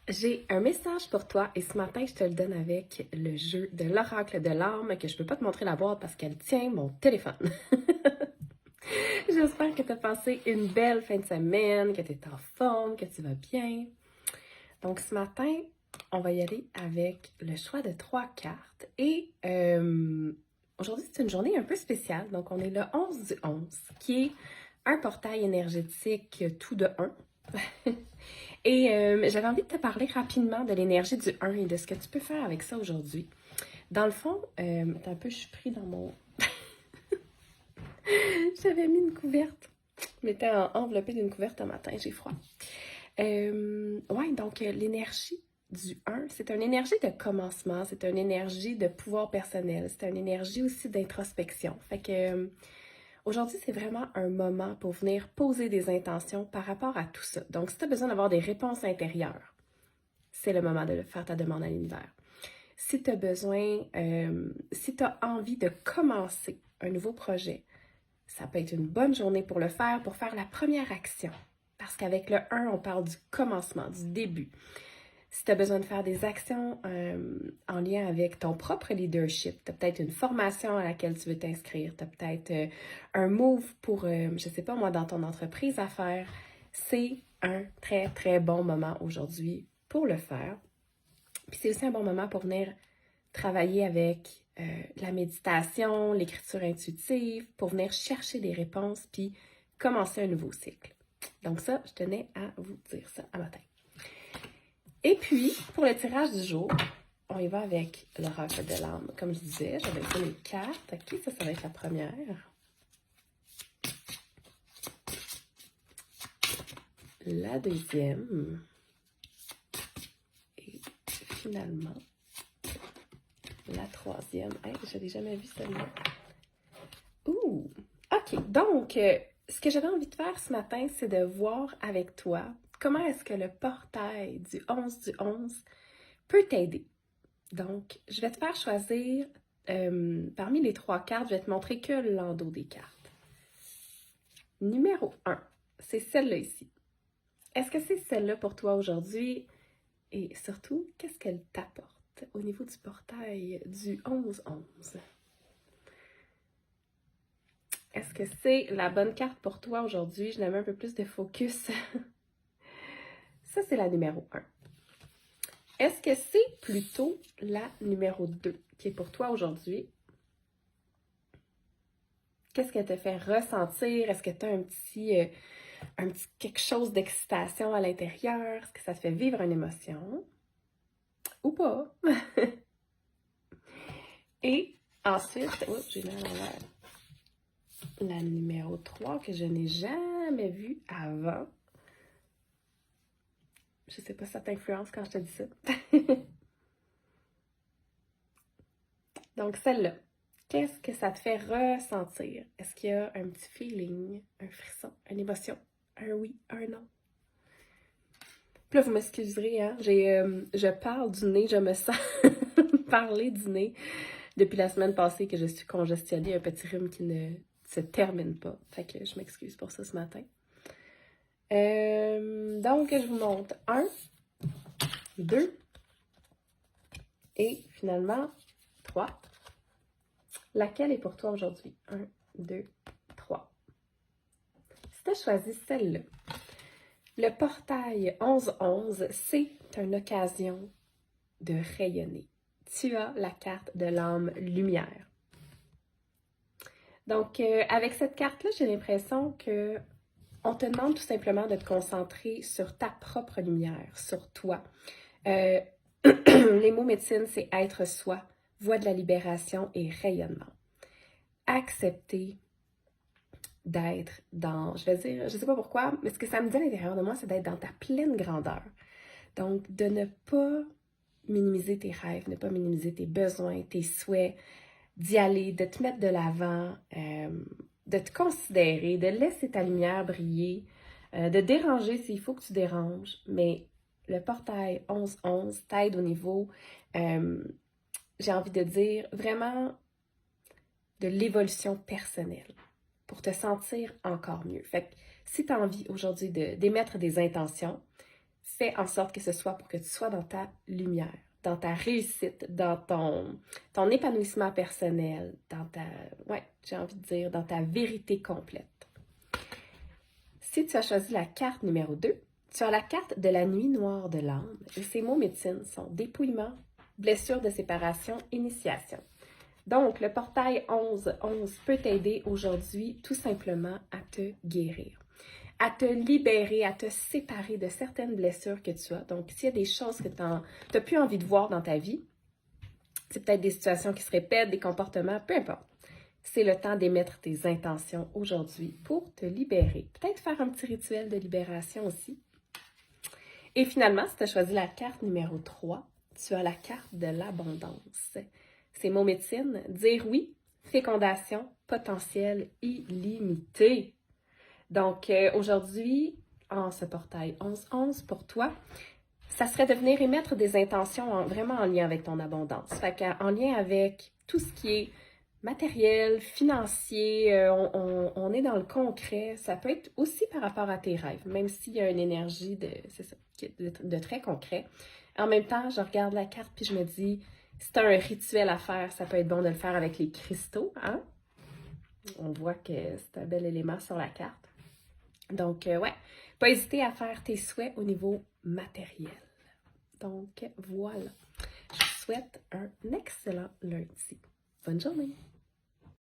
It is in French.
J'ai un message pour toi et ce matin, je te le donne avec le jeu de l'oracle de l'âme que je peux pas te montrer la boîte parce qu'elle tient mon téléphone. J'espère que tu as passé une belle fin de semaine, que tu es en forme, que tu vas bien. Donc ce matin, on va y aller avec le choix de 3 cartes et aujourd'hui, c'est une journée un peu spéciale. Donc on est le 11 du 11 qui est un portail énergétique tout de 1. Et j'avais envie de te parler rapidement de l'énergie du 1 et de ce que tu peux faire avec ça aujourd'hui. Dans le fond, attends un peu, je suis pris dans mon... J'avais mis une couverte. Je m'étais enveloppée d'une couverte un matin, j'ai froid. Ouais, donc l'énergie du 1, c'est une énergie de commencement, c'est une énergie de pouvoir personnel, c'est une énergie aussi d'introspection. Fait que aujourd'hui, c'est vraiment un moment pour venir poser des intentions par rapport à tout ça. Donc, si tu as besoin d'avoir des réponses intérieures, c'est le moment de faire ta demande à l'univers. Si tu as besoin, si tu as envie de commencer un nouveau projet, ça peut être une bonne journée pour le faire, pour faire la première action. Parce qu'avec le 1, on parle du commencement, du début. Si tu as besoin de faire des actions en lien avec ton propre leadership, tu as peut-être une formation à laquelle tu veux t'inscrire, tu as peut-être un move pour, je ne sais pas moi, dans ton entreprise à faire, c'est un très, très bon moment aujourd'hui pour le faire. Puis c'est aussi un bon moment pour venir travailler avec la méditation, l'écriture intuitive, pour venir chercher des réponses, puis commencer un nouveau cycle. Donc ça, je tenais à vous dire ça à matin. Et puis, pour le tirage du jour, on y va avec l'oracle de l'âme. Comme je disais, j'avais fait les cartes. OK, ça va être la première. La deuxième. Et finalement, la troisième. Hey, je l'ai jamais vue celle-là. Ouh! OK, donc, ce que j'avais envie de faire ce matin, c'est de voir avec toi comment est-ce que le portail du 11 du 11 peut t'aider. Donc, je vais te faire choisir parmi les 3 cartes, je vais te montrer que l'endos des cartes. Numéro 1, c'est celle-là ici. Est-ce que c'est celle-là pour toi aujourd'hui? Et surtout, qu'est-ce qu'elle t'apporte au niveau du portail du 11-11? Est-ce que c'est la bonne carte pour toi aujourd'hui? Je la mets un peu plus de focus. Ça, c'est la numéro 1. Est-ce que c'est plutôt la numéro 2 qui est pour toi aujourd'hui? Qu'est-ce qu'elle te fait ressentir? Est-ce que tu as un petit quelque chose d'excitation à l'intérieur? Est-ce que ça te fait vivre une émotion? Ou pas? Et ensuite, oups, j'ai mis à l'envers. La numéro 3 que je n'ai jamais vue avant. Je sais pas si ça t'influence quand je te dis ça. Donc celle-là, qu'est-ce que ça te fait ressentir? Est-ce qu'il y a un petit feeling, un frisson, une émotion, un oui, un non? Puis là, vous m'excuserez, hein? Je parle du nez, je me sens parler du nez depuis la semaine passée que je suis congestionnée, un petit rhume qui ne se termine pas. Fait que je m'excuse pour ça ce matin. Donc, je vous montre 1, 2 et finalement 3. Laquelle est pour toi aujourd'hui? 1, 2, 3. Si tu as choisi celle-là, le portail 11-11, c'est une occasion de rayonner. Tu as la carte de l'âme lumière. Donc, avec cette carte-là, j'ai l'impression que on te demande tout simplement de te concentrer sur ta propre lumière, sur toi. Les mots médecine, c'est être soi, voie de la libération et rayonnement. Accepter d'être dans, je vais dire, je sais pas pourquoi, mais ce que ça me dit à l'intérieur de moi, c'est d'être dans ta pleine grandeur. Donc, de ne pas minimiser tes rêves, ne pas minimiser tes besoins, tes souhaits, d'y aller, de te mettre de l'avant, de te considérer, de laisser ta lumière briller, de déranger s'il faut que tu déranges, mais le portail 11-11 t'aide au niveau, j'ai envie de dire, vraiment de l'évolution personnelle pour te sentir encore mieux. Fait que si tu as envie aujourd'hui d'émettre des intentions, fais en sorte que ce soit pour que tu sois dans ta lumière, dans ta réussite, dans ton épanouissement personnel, dans ta, ouais, j'ai envie de dire, dans ta vérité complète. Si tu as choisi la carte numéro 2, tu as la carte de la nuit noire de l'âme. Et ces mots médecine sont dépouillement, blessure de séparation, initiation. Donc, le portail 11-11 peut t'aider aujourd'hui tout simplement à te guérir, à te libérer, à te séparer de certaines blessures que tu as. Donc, s'il y a des choses que tu n'as plus envie de voir dans ta vie, c'est peut-être des situations qui se répètent, des comportements, peu importe. C'est le temps d'émettre tes intentions aujourd'hui pour te libérer. Peut-être faire un petit rituel de libération aussi. Et finalement, si tu as choisi la carte numéro 3, tu as la carte de l'abondance. C'est mot médecine, dire oui, fécondation, potentiel illimité. Donc, aujourd'hui, en ce portail 11-11 pour toi, ça serait de venir émettre des intentions vraiment en lien avec ton abondance. Fait qu'en lien avec tout ce qui est matériel, financier, on est dans le concret. Ça peut être aussi par rapport à tes rêves, même s'il y a une énergie de très concret. En même temps, je regarde la carte puis je me dis, si tu as un rituel à faire, ça peut être bon de le faire avec les cristaux, hein? On voit que c'est un bel élément sur la carte. Donc, ouais, pas hésiter à faire tes souhaits au niveau matériel. Donc, voilà. Je vous souhaite un excellent lundi. Bonne journée!